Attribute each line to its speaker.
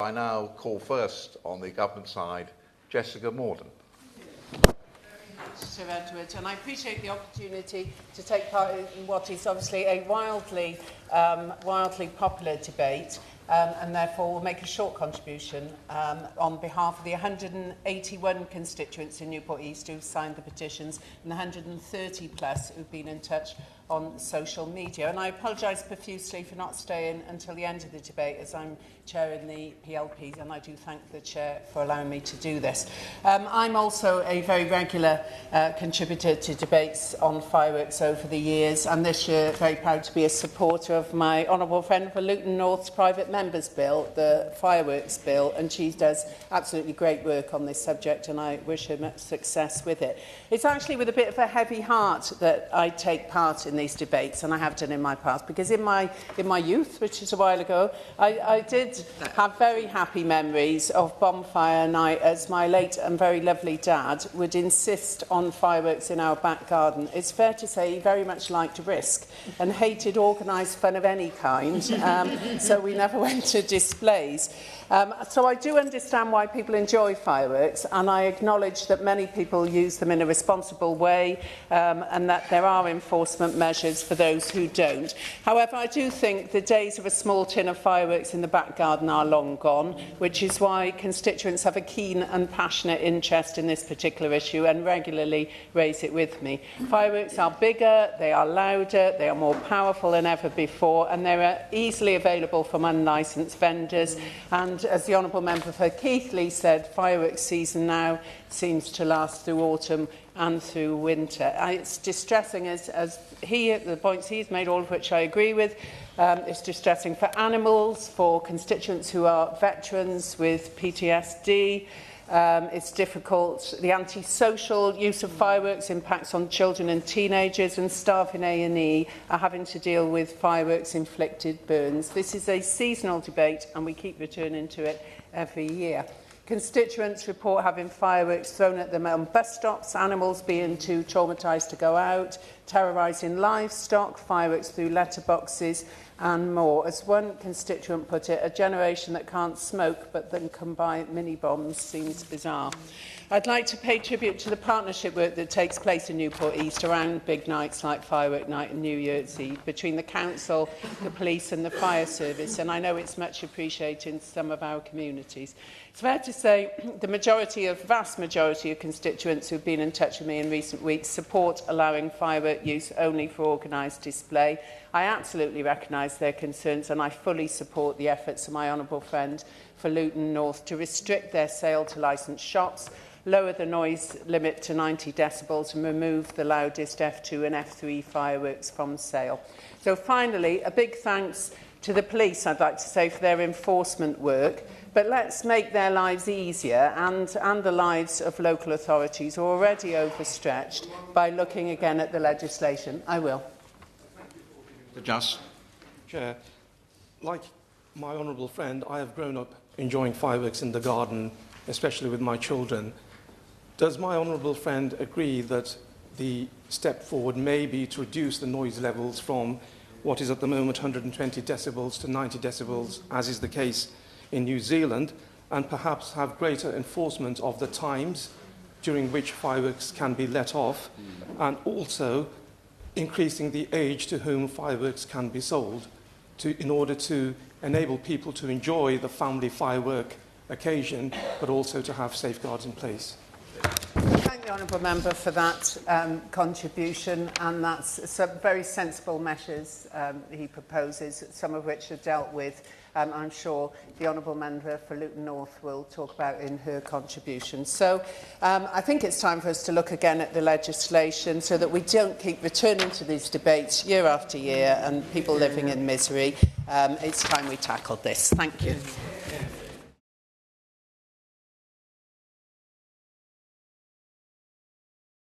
Speaker 1: I now call first on the government side, Jessica Morden.
Speaker 2: Sir Edward, and I appreciate the opportunity to take part in what is obviously a wildly popular debate, and therefore will make a short contribution on behalf of the 181 constituents in Newport East who've signed the petitions and the 130 plus who've been in touch on social media. And I apologise profusely for not staying until the end of the debate, as I'm chairing the PLPs, and I do thank the chair for allowing me to do this. I'm also a very regular contributor to debates on fireworks over the years, and this year very proud to be a supporter of my honourable friend for Luton North's private members bill, the fireworks bill, and she does absolutely great work on this subject, and I wish her much success with it. It's actually with a bit of a heavy heart that I take part in these debates, and I have done in my past, because in my youth, which is a while ago, I did have very happy memories of bonfire night, as my late and very lovely dad would insist on fireworks in our back garden. It's fair to say he very much liked risk and hated organised fun of any kind, so we never went to displays. So I do understand why people enjoy fireworks, and I acknowledge that many people use them in a responsible way, and that there are enforcement measures for those who don't. However, I do think the days of a small tin of fireworks in the back garden are long gone, which is why constituents have a keen and passionate interest in this particular issue and regularly raise it with me. Fireworks are bigger, they are louder, they are more powerful than ever before, and they are easily available from unlicensed vendors. And as the Honourable Member for Keighley said, fireworks season now seems to last through autumn and through winter. It's distressing, as the points he's made, all of which I agree with. It's distressing for animals, for constituents who are veterans with PTSD. It's difficult. The antisocial use of fireworks impacts on children and teenagers, and staff in A&E are having to deal with fireworks-inflicted burns. This is a seasonal debate, and we keep returning to it every year. Constituents report having fireworks thrown at them on bus stops, animals being too traumatised to go out, terrorising livestock, fireworks through letterboxes, and more. As one constituent put it, a generation that can't smoke but then can buy mini-bombs seems bizarre. I'd like to pay tribute to the partnership work that takes place in Newport East around big nights like Firework Night and New Year's Eve between the council, the police and the fire service, and I know it's much appreciated in some of our communities. It's fair to say the vast majority of constituents who've been in touch with me in recent weeks support allowing firework use only for organised display. I absolutely recognise their concerns, and I fully support the efforts of my honourable friend for Luton North to restrict their sale to licensed shops, lower the noise limit to 90 decibels and remove the loudest F2 and F3 fireworks from sale. So finally, a big thanks to the police, I'd like to say, for their enforcement work. But let's make their lives easier and the lives of local authorities who are already overstretched by looking again at the legislation. I will.
Speaker 1: Just.
Speaker 3: Chair, like my honourable friend, I have grown up enjoying fireworks in the garden, especially with my children. Does my honourable friend agree that the step forward may be to reduce the noise levels from what is at the moment 120 decibels to 90 decibels, as is the case in New Zealand, and perhaps have greater enforcement of the times during which fireworks can be let off, and also increasing the age to whom fireworks can be sold in order to enable people to enjoy the family firework occasion, but also to have safeguards in place.
Speaker 2: Thank the honourable member for that contribution, and that's some very sensible measures he proposes, some of which are dealt with. I'm sure the honourable member for Luton North will talk about in her contribution. So I think it's time for us to look again at the legislation so that we don't keep returning to these debates year after year and people living in misery. It's time we tackled this. Thank you.